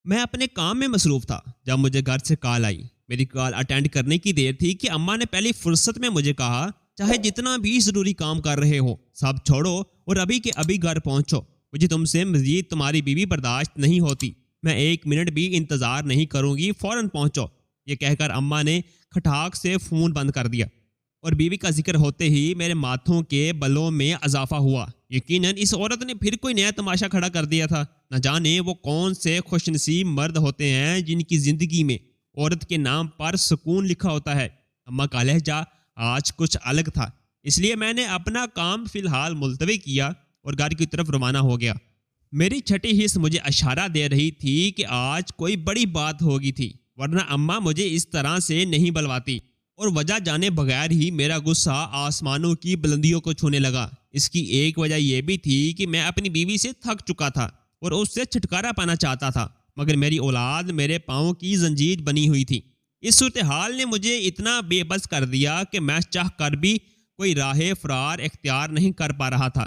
میں اپنے کام میں مصروف تھا جب مجھے گھر سے کال آئی۔ میری کال اٹینڈ کرنے کی دیر تھی کہ اماں نے پہلی فرصت میں مجھے کہا، چاہے جتنا بھی ضروری کام کر رہے ہو سب چھوڑو اور ابھی کے ابھی گھر پہنچو، مجھے تم سے مزید تمہاری بیوی برداشت نہیں ہوتی، میں 1 منٹ بھی انتظار نہیں کروں گی، فوراً پہنچو۔ یہ کہہ کر اماں نے کھٹاک سے فون بند کر دیا، اور بیوی کا ذکر ہوتے ہی میرے ماتھوں کے بلوں میں اضافہ ہوا۔ یقیناً اس عورت نے پھر کوئی نیا تماشا کھڑا کر دیا تھا۔ نہ جانے وہ کون سے خوش نصیب مرد ہوتے ہیں جن کی زندگی میں عورت کے نام پر سکون لکھا ہوتا ہے۔ اماں کا لہجہ آج کچھ الگ تھا، اس لیے میں نے اپنا کام فی الحال ملتوی کیا اور گھر کی طرف روانہ ہو گیا۔ میری چھٹی حص مجھے اشارہ دے رہی تھی کہ آج کوئی بڑی بات ہوگی تھی، ورنہ اماں مجھے اس طرح سے نہیں بلواتی، اور وجہ جانے بغیر ہی میرا غصہ آسمانوں کی بلندیوں کو چھونے لگا۔ اس کی ایک وجہ یہ بھی تھی کہ میں اپنی بیوی سے تھک چکا تھا اور اس سے چھٹکارا پانا چاہتا تھا، مگر میری اولاد میرے پاؤں کی زنجیر بنی ہوئی تھی۔ اس صورتحال نے مجھے اتنا بے بس کر دیا کہ میں چاہ کر بھی کوئی راہ فرار اختیار نہیں کر پا رہا تھا۔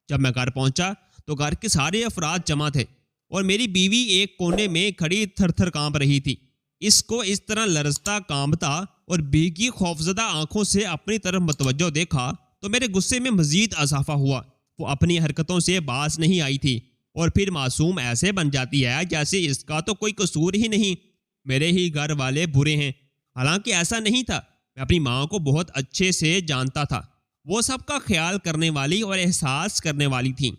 جب میں گھر پہنچا تو گھر کے سارے افراد جمع تھے اور میری بیوی ایک کونے میں کھڑی تھر تھر کانپ رہی تھی۔ اس کو اس طرح لرزتا کانپتا اور بھیگی خوفزدہ آنکھوں سے اپنی طرف متوجہ دیکھا تو میرے غصے میں مزید اضافہ ہوا۔ وہ اپنی حرکتوں سے باز نہیں آئی تھی، اور پھر معصوم ایسے بن جاتی ہے جیسے اس کا تو کوئی قصور ہی نہیں، میرے ہی گھر والے برے ہیں۔ حالانکہ ایسا نہیں تھا، میں اپنی ماں کو بہت اچھے سے جانتا تھا، وہ سب کا خیال کرنے والی اور احساس کرنے والی تھیں،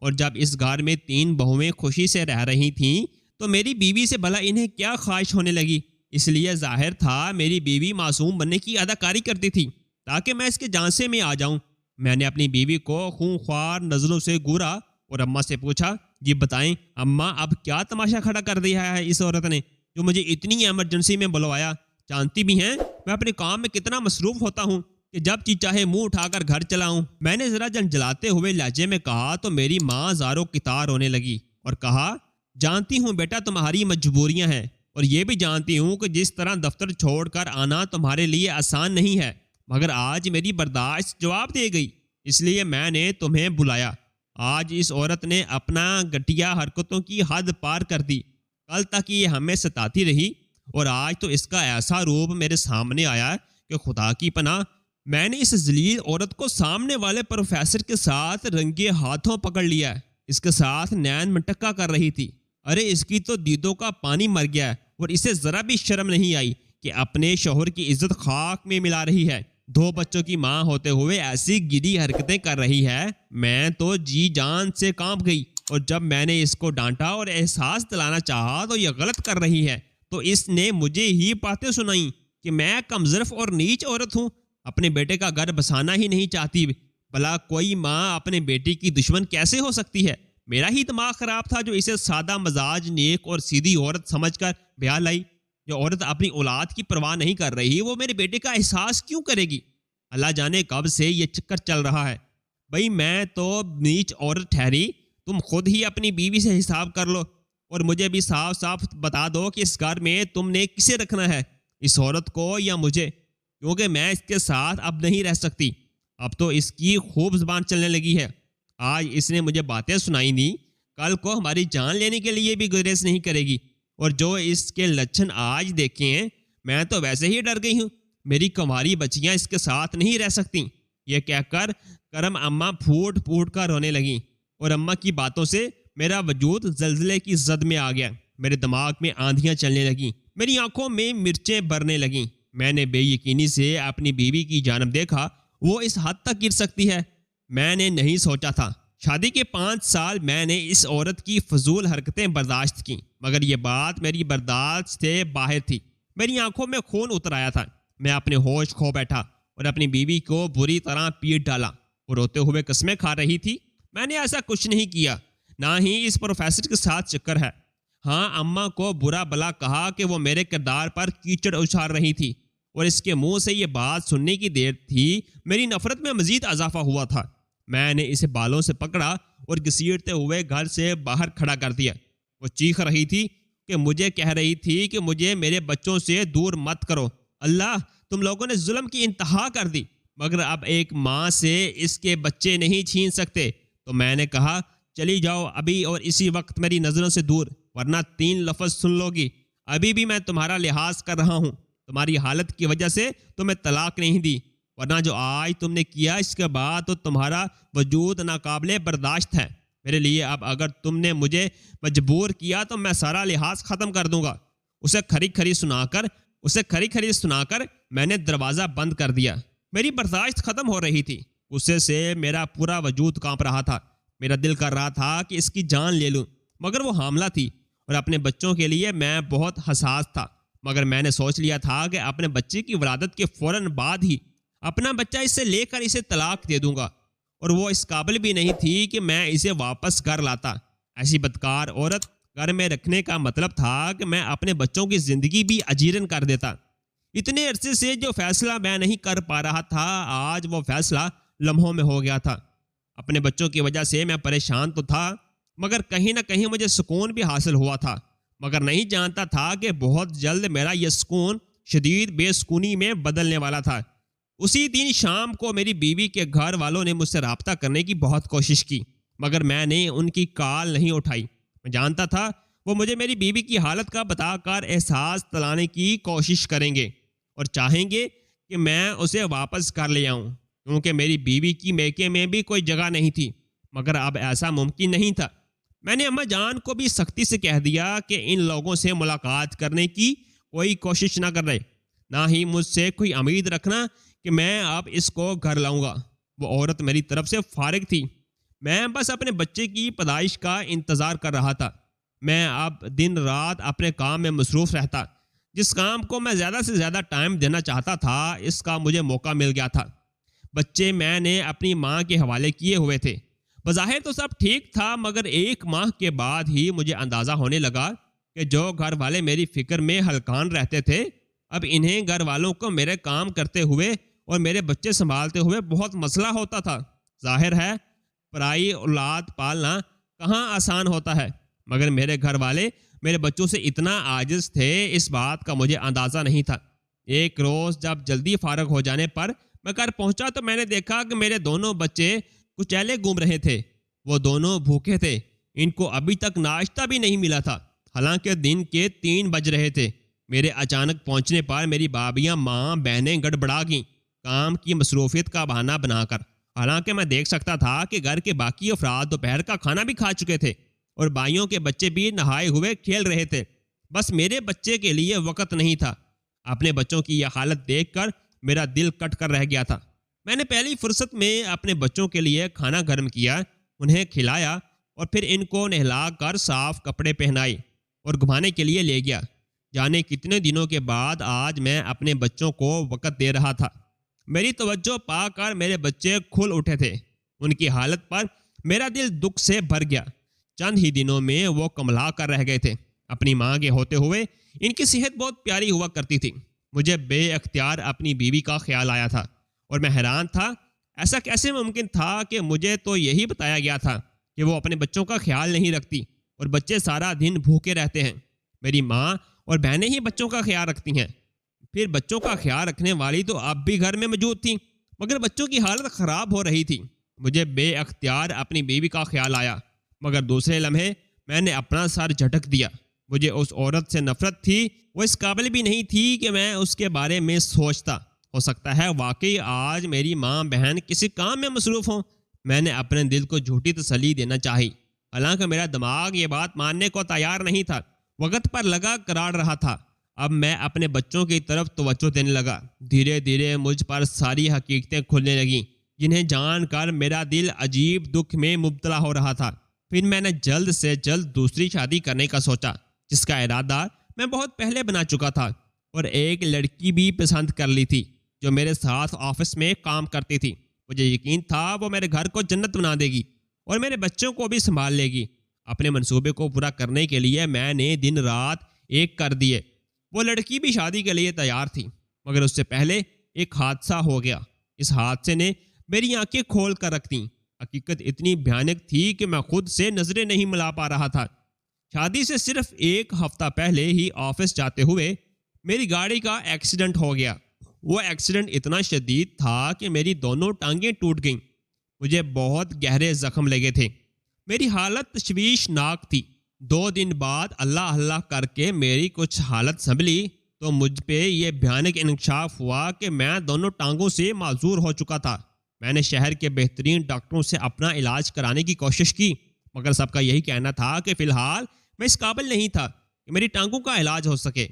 اور جب اس گھر میں 3 بہویں خوشی سے رہ رہی تھیں تو میری بیوی سے بھلا انہیں کیا خواہش ہونے لگی؟ اس لیے ظاہر تھا میری بیوی معصوم بننے کی اداکاری کرتی تھی تاکہ میں اس کے جانسے میں آ جاؤں۔ میں نے اپنی بیوی کو خونخوار نظروں سے گورا اور اماں سے پوچھا، جی بتائیں اماں، اب کیا تماشا کھڑا کر دیا ہے اس عورت نے جو مجھے اتنی ایمرجنسی میں بلوایا؟ جانتی بھی ہیں میں اپنے کام میں کتنا مصروف ہوتا ہوں کہ جب جی چاہے منہ اٹھا کر گھر چلاؤں۔ میں نے ذرا جلجلاتے ہوئے لہجے میں کہا تو میری ماں زاروں کی تار ہونے لگی اور کہا، جانتی ہوں بیٹا تمہاری مجبوریاں ہیں، اور یہ بھی جانتی ہوں کہ جس طرح دفتر چھوڑ کر آنا تمہارے لیے آسان نہیں ہے، مگر آج میری برداشت جواب دے گئی، اس لیے میں نے تمہیں بلایا۔ آج اس عورت نے اپنا گھٹیا حرکتوں کی حد پار کر دی، کل تک یہ ہمیں ستاتی رہی اور آج تو اس کا ایسا روپ میرے سامنے آیا کہ خدا کی پناہ، میں نے اس ذلیل عورت کو سامنے والے پروفیسر کے ساتھ رنگے ہاتھوں پکڑ لیا ہے۔ اس کے ساتھ نین مٹکا کر رہی تھی، ارے اس کی تو دیدوں کا پانی مر گیا ہے، اور اسے ذرا بھی شرم نہیں آئی کہ اپنے شوہر کی عزت خاک میں ملا رہی ہے۔ 2 بچوں کی ماں ہوتے ہوئے ایسی گری حرکتیں کر رہی ہے، میں تو جی جان سے کانپ گئی، اور جب میں نے اس کو ڈانٹا اور احساس دلانا چاہا تو یہ غلط کر رہی ہے، تو اس نے مجھے ہی باتیں سنائیں کہ میں کمظرف اور نیچ عورت ہوں، اپنے بیٹے کا گھر بسانا ہی نہیں چاہتی۔ بھلا کوئی ماں اپنے بیٹی کی دشمن کیسے ہو سکتی ہے؟ میرا ہی دماغ خراب تھا جو اسے سادہ مزاج، نیک اور سیدھی عورت سمجھ کر بیاہ لائی۔ جو عورت اپنی اولاد کی پرواہ نہیں کر رہی، وہ میرے بیٹے کا احساس کیوں کرے گی؟ اللہ جانے کب سے یہ چکر چل رہا ہے۔ بھئی میں تو نیچ عورت ٹھہری، تم خود ہی اپنی بیوی سے حساب کر لو، اور مجھے بھی صاف صاف بتا دو کہ اس گھر میں تم نے کسے رکھنا ہے، اس عورت کو یا مجھے، کیونکہ میں اس کے ساتھ اب نہیں رہ سکتی۔ اب تو اس کی خوب زبان چلنے لگی ہے، آج اس نے مجھے باتیں سنائی دی، کل کو ہماری جان لینے کے لیے بھی گریز نہیں کرے گی، اور جو اس کے لچھن آج دیکھے ہیں، میں تو ویسے ہی ڈر گئی ہوں، میری کنواری بچیاں اس کے ساتھ نہیں رہ سکتی۔ یہ کہہ کر کرم اماں پھوٹ پھوٹ کر رونے لگیں، اور اماں کی باتوں سے میرا وجود زلزلے کی زد میں آ گیا، میرے دماغ میں آندھیاں چلنے لگیں، میری آنکھوں میں مرچیں برنے لگیں۔ میں نے بے یقینی سے اپنی بیوی کی جانب دیکھا، وہ اس حد تک گر سکتی ہے، میں نے نہیں سوچا تھا۔ شادی کے 5 سال میں نے اس عورت کی فضول حرکتیں برداشت کی، مگر یہ بات میری برداشت سے باہر تھی، میری آنکھوں میں خون اتر آیا تھا۔ میں اپنے ہوش کھو بیٹھا اور اپنی بیوی کو بری طرح پیٹ ڈالا، وہ روتے ہوئے قسمیں کھا رہی تھی، میں نے ایسا کچھ نہیں کیا، نہ ہی اس پروفیسر کے ساتھ چکر ہے۔ ہاں، اماں کو برا بلا کہا کہ وہ میرے کردار پر کیچڑ اچھال رہی تھی، اور اس کے منہ سے یہ بات سننے کی دیر تھی میری نفرت میں مزید اضافہ ہوا تھا۔ میں نے اسے بالوں سے پکڑا اور گھسیٹتے ہوئے گھر سے باہر کھڑا کر دیا۔ وہ چیخ رہی تھی کہ مجھے کہہ رہی تھی کہ مجھے میرے بچوں سے دور مت کرو، اللہ تم لوگوں نے ظلم کی انتہا کر دی، مگر اب ایک ماں سے اس کے بچے نہیں چھین سکتے۔ تو میں نے کہا، چلی جاؤ ابھی اور اسی وقت میری نظروں سے دور، ورنہ 3 لفظ سن لو گی۔ ابھی بھی میں تمہارا لحاظ کر رہا ہوں، تمہاری حالت کی وجہ سے تمہیں طلاق نہیں دی، ورنہ جو آج تم نے کیا اس کے بعد تو تمہارا وجود ناقابل برداشت ہے میرے لیے۔ اب اگر تم نے مجھے مجبور کیا تو میں سارا لحاظ ختم کر دوں گا۔ اسے کھری کھری سنا کر میں نے دروازہ بند کر دیا۔ میری برداشت ختم ہو رہی تھی، غصے سے میرا پورا وجود کانپ رہا تھا۔ میرا دل کر رہا تھا کہ اس کی جان لے لوں، مگر وہ حاملہ تھی اور اپنے بچوں کے لیے میں بہت حساس تھا۔ مگر میں نے سوچ لیا تھا کہ اپنے بچے کی ولادت کے فوراً بعد ہی اپنا بچہ اسے لے کر اسے طلاق دے دوں گا، اور وہ اس قابل بھی نہیں تھی کہ میں اسے واپس گھر لاتا۔ ایسی بدکار عورت گھر میں رکھنے کا مطلب تھا کہ میں اپنے بچوں کی زندگی بھی اجیرن کر دیتا۔ اتنے عرصے سے جو فیصلہ میں نہیں کر پا رہا تھا، آج وہ فیصلہ لمحوں میں ہو گیا تھا۔ اپنے بچوں کی وجہ سے میں پریشان تو تھا، مگر کہیں نہ کہیں مجھے سکون بھی حاصل ہوا تھا، مگر نہیں جانتا تھا کہ بہت جلد میرا یہ سکون شدید بے سکونی میں بدلنے والا تھا۔ اسی دن شام کو میری بیوی کے گھر والوں نے مجھ سے رابطہ کرنے کی بہت کوشش کی، مگر میں نے ان کی کال نہیں اٹھائی۔ میں جانتا تھا وہ مجھے میری بیوی کی حالت کا بتا کر احساس دلانے کی کوشش کریں گے اور چاہیں گے کہ میں اسے واپس کر لے آؤں، کیونکہ میری بیوی کی میکے میں بھی کوئی جگہ نہیں تھی۔ مگر اب ایسا ممکن نہیں تھا۔ میں نے اماں جان کو بھی سختی سے کہہ دیا کہ ان لوگوں سے ملاقات کرنے کی کوئی کوشش نہ کر رہے، نہ ہی مجھ سے کوئی امید رکھنا کہ میں اب اس کو گھر لاؤں گا۔ وہ عورت میری طرف سے فارغ تھی، میں بس اپنے بچے کی پیدائش کا انتظار کر رہا تھا۔ میں اب دن رات اپنے کام میں مصروف رہتا۔ جس کام کو میں زیادہ سے زیادہ ٹائم دینا چاہتا تھا، اس کا مجھے موقع مل گیا تھا۔ بچے میں نے اپنی ماں کے حوالے کیے ہوئے تھے۔ بظاہر تو سب ٹھیک تھا، مگر 1 ماہ کے بعد ہی مجھے اندازہ ہونے لگا کہ جو گھر والے میری فکر میں ہلکان رہتے تھے، اب انہیں گھر والوں کو میرے کام کرتے ہوئے اور میرے بچے سنبھالتے ہوئے بہت مسئلہ ہوتا تھا۔ ظاہر ہے پرائی اولاد پالنا کہاں آسان ہوتا ہے، مگر میرے گھر والے میرے بچوں سے اتنا عاجز تھے، اس بات کا مجھے اندازہ نہیں تھا۔ ایک روز جب جلدی فارغ ہو جانے پر میں گھر پہنچا تو میں نے دیکھا کہ میرے دونوں بچے کچیلے گھوم رہے تھے۔ وہ دونوں بھوکے تھے، ان کو ابھی تک ناشتہ بھی نہیں ملا تھا، حالانکہ دن کے 3 بج رہے تھے۔ میرے اچانک پہنچنے پر میری بھابیاں ماں بہنیں گڑبڑا گئیں، کام کی مصروفیت کا بہانہ بنا کر۔ حالانکہ میں دیکھ سکتا تھا کہ گھر کے باقی افراد دوپہر کا کھانا بھی کھا چکے تھے اور بھائیوں کے بچے بھی نہائے ہوئے کھیل رہے تھے۔ بس میرے بچے کے لیے وقت نہیں تھا۔ اپنے بچوں کی یہ حالت دیکھ کر میرا دل کٹ کر رہ گیا تھا۔ میں نے پہلی فرصت میں اپنے بچوں کے لیے کھانا گرم کیا، انہیں کھلایا اور پھر ان کو نہلا کر صاف کپڑے پہنائے اور گھمانے کے لیے لے گیا۔ جانے کتنے دنوں کے بعد آج میں اپنے بچوں کو وقت دے رہا تھا۔ میری توجہ پا کر میرے بچے کھل اٹھے تھے۔ ان کی حالت پر میرا دل دکھ سے بھر گیا۔ چند ہی دنوں میں وہ کملا کر رہ گئے تھے۔ اپنی ماں کے ہوتے ہوئے ان کی صحت بہت پیاری ہوا کرتی تھی۔ مجھے بے اختیار اپنی بیوی کا خیال آیا تھا اور میں حیران تھا، ایسا کیسے ممکن تھا کہ مجھے تو یہی بتایا گیا تھا کہ وہ اپنے بچوں کا خیال نہیں رکھتی اور بچے سارا دن بھوکے رہتے ہیں۔ میری ماں اور بہنیں ہی بچوں کا خیال رکھتی ہیں۔ پھر بچوں کا خیال رکھنے والی تو اب بھی گھر میں موجود تھی، مگر بچوں کی حالت خراب ہو رہی تھی۔ مجھے بے اختیار اپنی بیوی کا خیال آیا، مگر دوسرے لمحے میں نے اپنا سر جھٹک دیا۔ مجھے اس عورت سے نفرت تھی، وہ اس قابل بھی نہیں تھی کہ میں اس کے بارے میں سوچتا۔ ہو سکتا ہے واقعی آج میری ماں بہن کسی کام میں مصروف ہوں۔ میں نے اپنے دل کو جھوٹی تسلی دینا چاہی، حالانکہ میرا دماغ یہ بات ماننے کو تیار نہیں تھا۔ وقت پر لگا کراڑ رہا تھا۔ اب میں اپنے بچوں کی طرف توجہ دینے لگا۔ دھیرے دھیرے مجھ پر ساری حقیقتیں کھلنے لگیں، جنہیں جان کر میرا دل عجیب دکھ میں مبتلا ہو رہا تھا۔ پھر میں نے جلد سے جلد دوسری شادی کرنے کا سوچا، جس کا ارادہ میں بہت پہلے بنا چکا تھا، اور ایک لڑکی بھی پسند کر لی تھی جو میرے ساتھ آفس میں کام کرتی تھی۔ مجھے یقین تھا وہ میرے گھر کو جنت بنا دے گی اور میرے بچوں کو بھی سنبھال لے گی۔ اپنے منصوبے کو پورا کرنے کے لیے میں نے دن رات ایک کر دیے۔ وہ لڑکی بھی شادی کے لیے تیار تھی، مگر اس سے پہلے ایک حادثہ ہو گیا۔ اس حادثے نے میری آنکھیں کھول کر رکھ دیں۔ حقیقت اتنی بھیانک تھی کہ میں خود سے نظریں نہیں ملا پا رہا تھا۔ شادی سے صرف 1 ہفتہ پہلے ہی آفس جاتے ہوئے میری گاڑی کا ایکسیڈنٹ ہو گیا۔ وہ ایکسیڈنٹ اتنا شدید تھا کہ میری دونوں ٹانگیں ٹوٹ گئیں۔ مجھے بہت گہرے زخم لگے تھے۔ میری حالت تشویشناک تھی۔ 2 دن بعد اللہ اللہ کر کے میری کچھ حالت سنبھلی تو مجھ پہ یہ بھیانک انکشاف ہوا کہ میں دونوں ٹانگوں سے معذور ہو چکا تھا۔ میں نے شہر کے بہترین ڈاکٹروں سے اپنا علاج کرانے کی کوشش کی، مگر سب کا یہی کہنا تھا کہ فی الحال میں اس قابل نہیں تھا کہ میری ٹانگوں کا علاج ہو سکے۔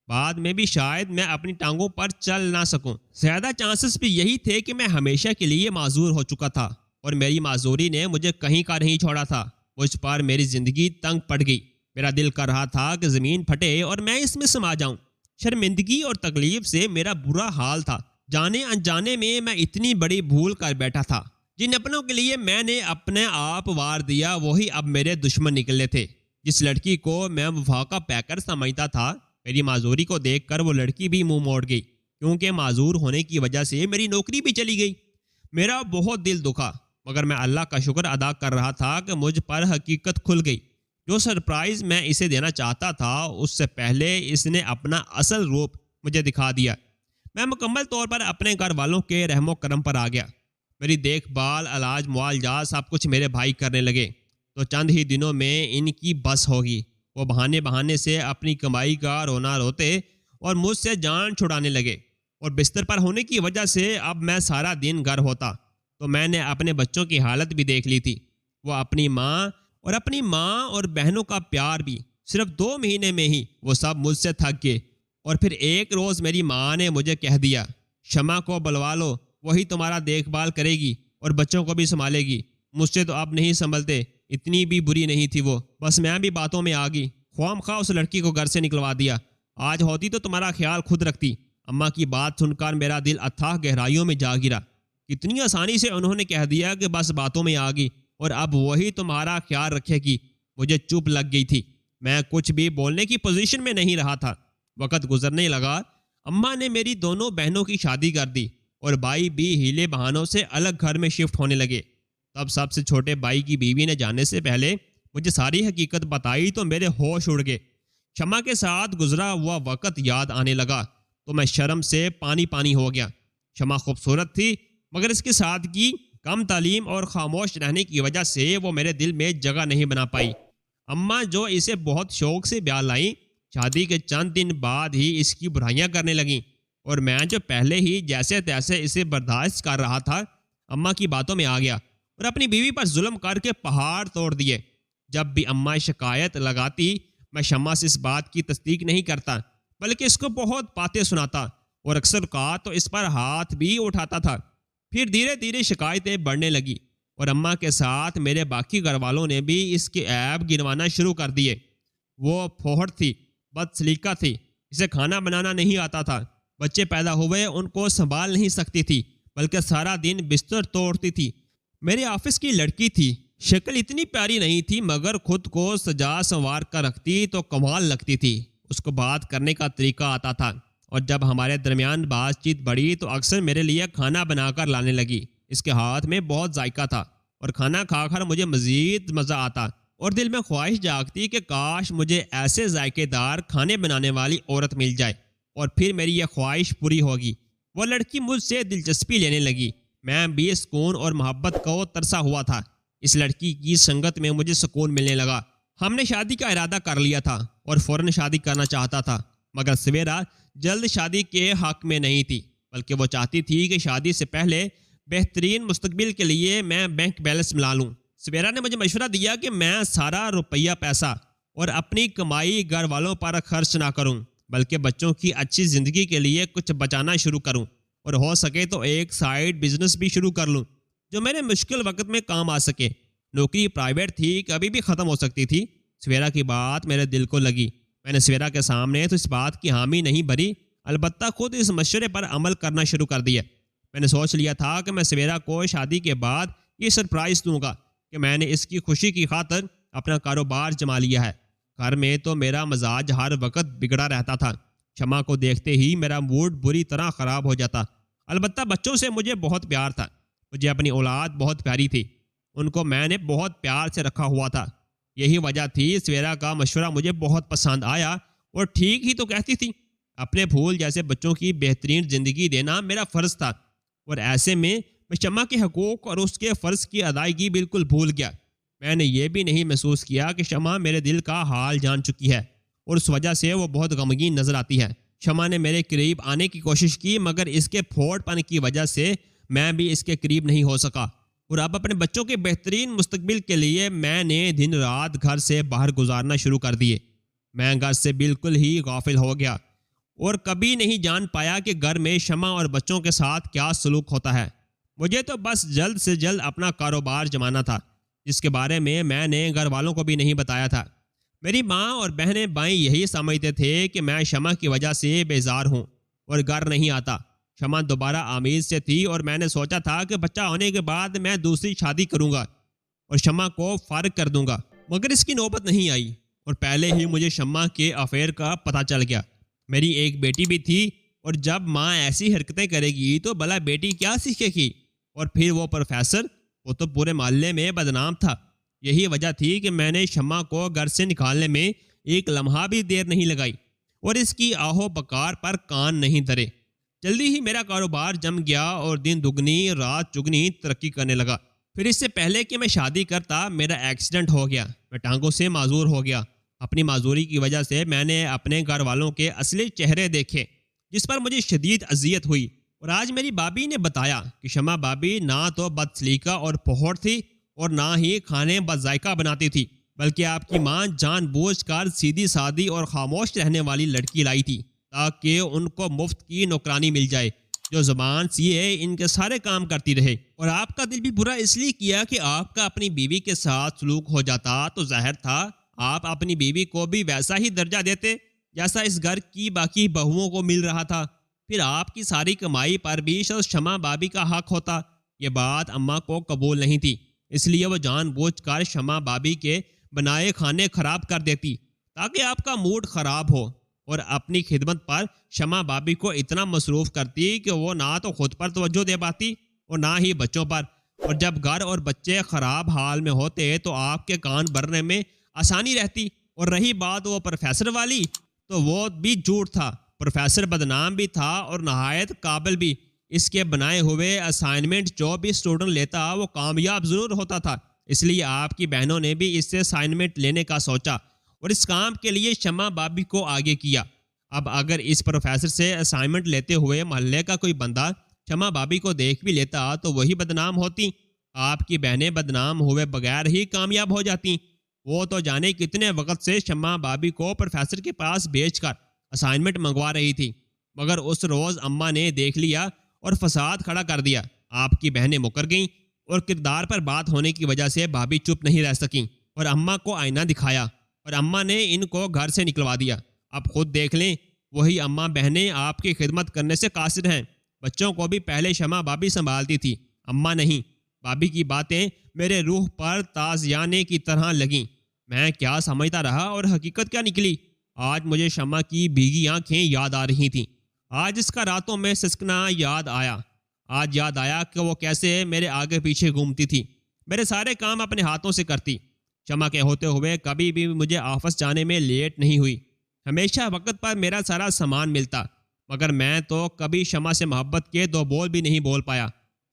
بعد میں بھی شاید میں اپنی ٹانگوں پر چل نہ سکوں۔ زیادہ چانسز بھی یہی تھے کہ میں ہمیشہ کے لیے معذور ہو چکا تھا اور میری معذوری نے مجھے کہیں کا نہیں چھوڑا تھا۔ مجھ پر میری زندگی تنگ پڑ گئی۔ میرا دل کر رہا تھا کہ زمین پھٹے اور میں اس میں سما جاؤں۔ شرمندگی اور تکلیف سے میرا برا حال تھا۔ جانے انجانے میں میں اتنی بڑی بھول کر بیٹھا تھا۔ جن اپنوں کے لیے میں نے اپنے آپ وار دیا وہی اب میرے دشمن نکلے تھے۔ جس لڑکی کو میں وفا کا پیکر سمجھتا تھا، میری معذوری کو دیکھ کر وہ لڑکی بھی منہ موڑ گئی، کیونکہ معذور ہونے کی وجہ سے میری نوکری بھی چلی گئی۔ میرا بہت دل دکھا، مگر میں اللہ کا شکر ادا کر رہا تھا کہ مجھ پر حقیقت کھل گئی۔ جو سرپرائز میں اسے دینا چاہتا تھا اس سے پہلے اس نے اپنا اصل روپ مجھے دکھا دیا۔ میں مکمل طور پر اپنے گھر والوں کے رحم و کرم پر آ گیا۔ میری دیکھ بھال، علاج، معالجات سب کچھ میرے بھائی کرنے لگے تو چند ہی دنوں میں ان کی بس ہوگی۔ وہ بہانے سے اپنی کمائی کا رونا روتے اور مجھ سے جان چھڑانے لگے، اور بستر پر ہونے کی وجہ سے اب میں سارا دن گھر ہوتا تو میں نے اپنے بچوں کی حالت بھی دیکھ لی تھی۔ وہ اپنی ماں اور بہنوں کا پیار بھی صرف 2 مہینے میں ہی وہ سب مجھ سے تھک گئے۔ اور پھر ایک روز میری ماں نے مجھے کہہ دیا، شمع کو بلوا لو، وہی تمہارا دیکھ بھال کرے گی اور بچوں کو بھی سنبھالے گی۔ مجھ سے تو اب نہیں سنبھلتے، اتنی بھی بری نہیں تھی وہ، بس میں بھی باتوں میں آ گئی، خواہ مخواہ اس لڑکی کو گھر سے نکلوا دیا۔ آج ہوتی تو تمہارا خیال خود رکھتی۔ اماں کی بات سن کر میرا دل اتھاہ گہرائیوں میں جا گرا۔ کتنی آسانی سے انہوں نے کہہ دیا کہ بس باتوں میں آ گئی اور اب وہی تمہارا خیال رکھے گی۔ مجھے چپ لگ گئی تھی، میں کچھ بھی بولنے کی پوزیشن میں نہیں رہا تھا۔ وقت گزرنے لگا، اماں نے میری دونوں بہنوں کی شادی کر دی اور بھائی بھی ہیلے بہانوں سے الگ گھر میں شفٹ ہونے لگے۔ تب سب سے چھوٹے بھائی کی بیوی نے جانے سے پہلے مجھے ساری حقیقت بتائی تو میرے ہوش اڑ گئے۔ شمع کے ساتھ گزرا ہوا وقت یاد آنے لگا تو میں شرم سے پانی پانی ہو گیا۔ شمع خوبصورت تھی، مگر اس کی سادگی، کم تعلیم اور خاموش رہنے کی وجہ سے وہ میرے دل میں جگہ نہیں بنا پائی۔ اماں جو اسے بہت شوق سے بیاہ لائیں، شادی کے چند دن بعد ہی اس کی برائیاں کرنے لگیں، اور میں جو پہلے ہی جیسے تیسے اسے برداشت کر رہا تھا، اماں کی باتوں میں آ گیا اور اپنی بیوی پر ظلم کر کے پہاڑ توڑ دیے۔ جب بھی اماں شکایت لگاتی، میں شمع سے اس بات کی تصدیق نہیں کرتا، بلکہ اس کو بہت باتیں سناتا اور اکثر اوقات تو اس پر ہاتھ بھی اٹھاتا تھا۔ پھر دھیرے دھیرے شکایتیں بڑھنے لگی اور اماں کے ساتھ میرے باقی گھر والوں نے بھی اس کے عیب گنوانا شروع کر دیے۔ وہ پھوہڑ تھی، بد سلیقہ تھی، اسے کھانا بنانا نہیں آتا تھا، بچے پیدا ہوئے ان کو سنبھال نہیں سکتی تھی، بلکہ سارا دن بستر توڑتی تھی۔ میرے آفس کی لڑکی تھی، شکل اتنی پیاری نہیں تھی، مگر خود کو سجا سنوار کر رکھتی تو کمال لگتی تھی۔ اس کو بات کرنے کا طریقہ آتا تھا، اور جب ہمارے درمیان بات چیت بڑھی تو اکثر میرے لیے کھانا بنا کر لانے لگی۔ اس کے ہاتھ میں بہت ذائقہ تھا اور کھانا کھا کر مجھے مزید مزہ آتا اور دل میں خواہش جاگتی کہ کاش مجھے ایسے ذائقے دار کھانے بنانے والی عورت مل جائے، اور پھر میری یہ خواہش پوری ہوگی۔ وہ لڑکی مجھ سے دلچسپی لینے لگی، میں بھی سکون اور محبت کو ترسا ہوا تھا۔ اس لڑکی کی سنگت میں مجھے سکون ملنے لگا۔ ہم نے شادی کا ارادہ کر لیا تھا اور فوراً شادی کرنا چاہتا تھا، مگر سویرا جلد شادی کے حق میں نہیں تھی، بلکہ وہ چاہتی تھی کہ شادی سے پہلے بہترین مستقبل کے لیے میں بینک بیلنس ملا لوں۔ سویرا نے مجھے مشورہ دیا کہ میں سارا روپیہ پیسہ اور اپنی کمائی گھر والوں پر خرچ نہ کروں، بلکہ بچوں کی اچھی زندگی کے لیے کچھ بچانا شروع کروں، اور ہو سکے تو ایک سائیڈ بزنس بھی شروع کر لوں جو میرے مشکل وقت میں کام آ سکے۔ نوکری پرائیویٹ تھی، کبھی بھی ختم ہو سکتی تھی۔ سویرا کی بات میرے دل کو لگی۔ میں نے سویرا کے سامنے تو اس بات کی حامی نہیں بھری، البتہ خود اس مشورے پر عمل کرنا شروع کر دیا۔ میں نے سوچ لیا تھا کہ میں سویرا کو شادی کے بعد یہ سرپرائز دوں گا کہ میں نے اس کی خوشی کی خاطر اپنا کاروبار جما لیا ہے۔ گھر میں تو میرا مزاج ہر وقت بگڑا رہتا تھا، شمع کو دیکھتے ہی میرا موڈ بری طرح خراب ہو جاتا۔ البتہ بچوں سے مجھے بہت پیار تھا، مجھے اپنی اولاد بہت پیاری تھی، ان کو میں نے بہت پیار سے رکھا ہوا تھا۔ یہی وجہ تھی سویرا کا مشورہ مجھے بہت پسند آیا، اور ٹھیک ہی تو کہتی تھی۔ اپنے پھول جیسے بچوں کی بہترین زندگی دینا میرا فرض تھا، اور ایسے میں شمع کے حقوق اور اس کے فرض کی ادائیگی بالکل بھول گیا۔ میں نے یہ بھی نہیں محسوس کیا کہ شمع میرے دل کا حال جان چکی ہے اور اس وجہ سے وہ بہت غمگین نظر آتی ہے۔ شمع نے میرے قریب آنے کی کوشش کی مگر اس کے پھوڑ پن کی وجہ سے میں بھی اس کے قریب نہیں ہو سکا، اور اب اپنے بچوں کے بہترین مستقبل کے لیے میں نے دن رات گھر سے باہر گزارنا شروع کر دیے۔ میں گھر سے بالکل ہی غافل ہو گیا اور کبھی نہیں جان پایا کہ گھر میں شمع اور بچوں کے ساتھ کیا سلوک ہوتا ہے۔ مجھے تو بس جلد سے جلد اپنا کاروبار جمانا تھا، جس کے بارے میں نے گھر والوں کو بھی نہیں بتایا تھا۔ میری ماں اور بہنیں بائیں یہی سمجھتے تھے کہ میں شمع کی وجہ سے بیزار ہوں اور گھر نہیں آتا۔ شمع دوبارہ آمیز سے تھی اور میں نے سوچا تھا کہ بچہ ہونے کے بعد میں دوسری شادی کروں گا اور شمع کو فارغ کر دوں گا، مگر اس کی نوبت نہیں آئی اور پہلے ہی مجھے شمع کے افیئر کا پتہ چل گیا۔ میری ایک بیٹی بھی تھی اور جب ماں ایسی حرکتیں کرے گی تو بھلا بیٹی کیا سیکھے گی؟ اور پھر وہ پروفیسر، وہ تو پورے محلے میں بدنام تھا۔ یہی وجہ تھی کہ میں نے شمع کو گھر سے نکالنے میں ایک لمحہ بھی دیر نہیں لگائی اور اس کی آہو پکار پر کان نہیں دھرے۔ جلدی ہی میرا کاروبار جم گیا اور دن دگنی رات چگنی ترقی کرنے لگا۔ پھر اس سے پہلے کہ میں شادی کرتا میرا ایکسیڈنٹ ہو گیا، میں ٹانگوں سے معذور ہو گیا۔ اپنی معذوری کی وجہ سے میں نے اپنے گھر والوں کے اصلی چہرے دیکھے، جس پر مجھے شدید اذیت ہوئی۔ اور آج میری بابی نے بتایا کہ شمع بابی نہ تو بد سلیقہ اور پہوڑ تھی اور نہ ہی کھانے بد ذائقہ بناتی تھی، بلکہ آپ کی ماں جان بوجھ کر سیدھی سادی اور خاموش رہنے والی لڑکی لائی تھی تاکہ ان کو مفت کی نوکرانی مل جائے جو زبان سیے ان کے سارے کام کرتی رہے۔ اور آپ کا دل بھی برا اس لیے کیا کہ آپ کا اپنی بیوی کے ساتھ سلوک ہو جاتا تو ظاہر تھا آپ اپنی بیوی کو بھی ویسا ہی درجہ دیتے جیسا اس گھر کی باقی بہوؤں کو مل رہا تھا۔ پھر آپ کی ساری کمائی پر بھی شمع بابی کا حق ہوتا۔ یہ بات اماں کو قبول نہیں تھی، اس لیے وہ جان بوجھ کر شمع بابی کے بنائے کھانے خراب کر دیتی تاکہ آپ کا موڈ خراب ہو، اور اپنی خدمت پر شمع بابی کو اتنا مصروف کرتی کہ وہ نہ تو خود پر توجہ دے پاتی اور نہ ہی بچوں پر۔ اور جب گھر اور بچے خراب حال میں ہوتے تو آپ کے کان بھرنے میں آسانی رہتی۔ اور رہی بات وہ پروفیسر والی، تو وہ بھی جھوٹ تھا۔ پروفیسر بدنام بھی تھا اور نہایت قابل بھی۔ اس کے بنائے ہوئے اسائنمنٹ جو بھی اسٹوڈنٹ لیتا وہ کامیاب ضرور ہوتا تھا، اس لیے آپ کی بہنوں نے بھی اس سے اسائنمنٹ لینے کا سوچا اور اس کام کے لیے شمع بابی کو آگے کیا۔ اب اگر اس پروفیسر سے اسائنمنٹ لیتے ہوئے محلے کا کوئی بندہ شمع بابی کو دیکھ بھی لیتا تو وہی بدنام ہوتی۔ آپ کی بہنیں بدنام ہوئے بغیر ہی کامیاب ہو جاتی۔ وہ تو جانے کتنے وقت سے شمع بابی کو پروفیسر کے پاس بھیج کر اسائنمنٹ منگوا رہی تھی، مگر اس روز اماں نے دیکھ لیا اور فساد کھڑا کر دیا۔ آپ کی بہنیں مکر گئیں اور کردار پر بات ہونے کی وجہ سے بھابی چپ نہیں رہ سکیں اور اماں کو آئینہ دکھایا اور اماں نے ان کو گھر سے نکلوا دیا۔ اب خود دیکھ لیں، وہی اماں بہنیں آپ کی خدمت کرنے سے قاصر ہیں۔ بچوں کو بھی پہلے شمع بابی سنبھالتی تھی، اماں نہیں۔ بابی کی باتیں میرے روح پر تازیانے کی طرح لگیں۔ میں کیا سمجھتا رہا اور حقیقت کیا نکلی؟ آج مجھے شمع کی بھیگی آنکھیں یاد آ رہی تھیں۔ آج اس کا راتوں میں سسکنا یاد آیا۔ آج یاد آیا کہ وہ کیسے میرے آگے پیچھے گھومتی تھی، میرے سارے کام اپنے ہاتھوں سے کرتی۔ شمع کے ہوتے ہوئے کبھی بھی مجھے آفس جانے میں لیٹ نہیں ہوئی، ہمیشہ وقت پر میرا سارا سامان ملتا، مگر میں تو کبھی شمع سے محبت کے دو بول بھی نہیں بول پایا۔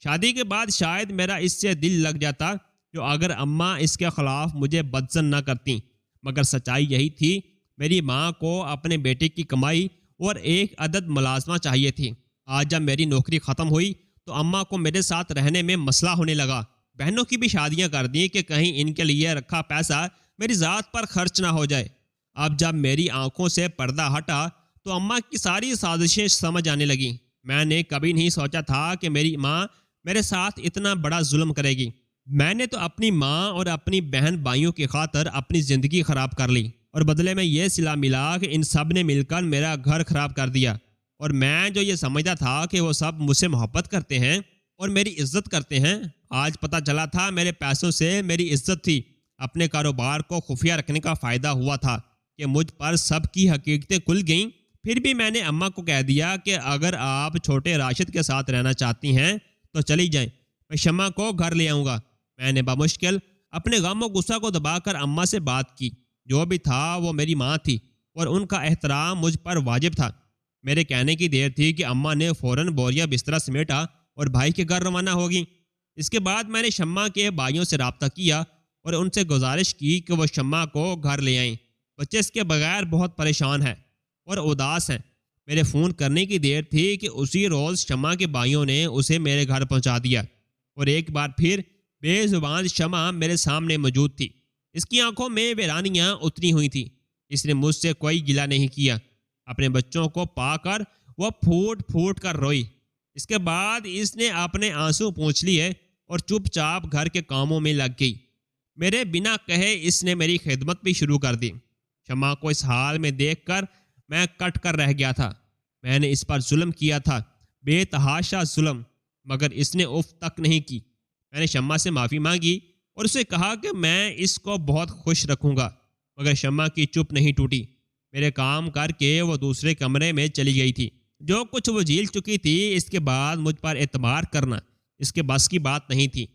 شادی کے بعد شاید میرا اس سے دل لگ جاتا جو اگر اماں اس کے خلاف مجھے بدزن نہ کرتیں، مگر سچائی یہی تھی، میری ماں کو اپنے بیٹے کی کمائی اور ایک عدد ملازمہ چاہیے تھی۔ آج جب میری نوکری ختم ہوئی تو اماں کو میرے ساتھ رہنے میں مسئلہ ہونے لگا۔ بہنوں کی بھی شادیاں کر دیں کہ کہیں ان کے لیے رکھا پیسہ میری ذات پر خرچ نہ ہو جائے۔ اب جب میری آنکھوں سے پردہ ہٹا تو اماں کی ساری سازشیں سمجھ آنے لگیں۔ میں نے کبھی نہیں سوچا تھا کہ میری ماں میرے ساتھ اتنا بڑا ظلم کرے گی۔ میں نے تو اپنی ماں اور اپنی بہن بھائیوں کی خاطر اپنی زندگی خراب کر لی اور بدلے میں یہ صلہ ملا کہ ان سب نے مل کر میرا گھر خراب کر دیا۔ اور میں جو یہ سمجھتا تھا کہ وہ سب مجھ سے محبت کرتے ہیں اور میری عزت کرتے ہیں، آج پتہ چلا تھا میرے پیسوں سے میری عزت تھی۔ اپنے کاروبار کو خفیہ رکھنے کا فائدہ ہوا تھا کہ مجھ پر سب کی حقیقتیں کھل گئیں۔ پھر بھی میں نے اماں کو کہہ دیا کہ اگر آپ چھوٹے راشد کے ساتھ رہنا چاہتی ہیں تو چلی جائیں، میں شمع کو گھر لے آؤں گا۔ میں نے بمشکل اپنے غم و غصہ کو دبا کر اماں سے بات کی۔ جو بھی تھا وہ میری ماں تھی اور ان کا احترام مجھ پر واجب تھا۔ میرے کہنے کی دیر تھی کہ اماں نے فوراً بوریا بسترا سمیٹا اور بھائی کے گھر روانہ ہوگی۔ اس کے بعد میں نے شمع کے بھائیوں سے رابطہ کیا اور ان سے گزارش کی کہ وہ شمع کو گھر لے آئیں۔ بچے اس کے بغیر بہت پریشان ہیں اور اداس ہیں۔ میرے فون کرنے کی دیر تھی کہ اسی روز شمع کے بھائیوں نے اسے میرے گھر پہنچا دیا، اور ایک بار پھر بے زبان شمع میرے سامنے موجود تھی۔ اس کی آنکھوں میں ویرانیاں اتری ہوئی تھیں۔ اس نے مجھ سے کوئی گلہ نہیں کیا۔ اپنے بچوں کو پا کر وہ پھوٹ پھوٹ کر روئی۔ اس کے بعد اس نے اپنے آنسو پونچھ لیے اور چپ چاپ گھر کے کاموں میں لگ گئی۔ میرے بنا کہے اس نے میری خدمت بھی شروع کر دی۔ شمع کو اس حال میں دیکھ کر میں کٹ کر رہ گیا تھا۔ میں نے اس پر ظلم کیا تھا، بے تحاشا ظلم، مگر اس نے اف تک نہیں کی۔ میں نے شمع سے معافی مانگی اور اسے کہا کہ میں اس کو بہت خوش رکھوں گا، مگر شمع کی چپ نہیں ٹوٹی۔ میرے کام کر کے وہ دوسرے کمرے میں چلی گئی تھی۔ جو کچھ وہ جھیل چکی تھی، اس کے بعد مجھ پر اعتبار کرنا اس کے بس کی بات نہیں تھی،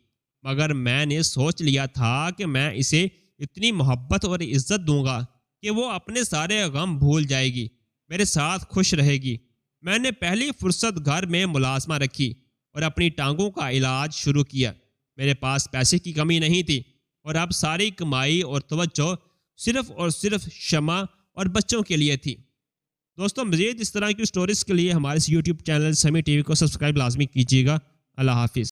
مگر میں نے سوچ لیا تھا کہ میں اسے اتنی محبت اور عزت دوں گا کہ وہ اپنے سارے غم بھول جائے گی، میرے ساتھ خوش رہے گی۔ میں نے پہلی فرصت گھر میں ملازمہ رکھی اور اپنی ٹانگوں کا علاج شروع کیا۔ میرے پاس پیسے کی کمی نہیں تھی، اور اب ساری کمائی اور توجہ صرف اور صرف شمع اور بچوں کے لیے تھی۔ دوستوں، مزید اس طرح کی سٹوریز کے لیے ہمارے یوٹیوب چینل سمی ٹی وی کو سبسکرائب لازمی کیجیے گا۔ اللہ حافظ۔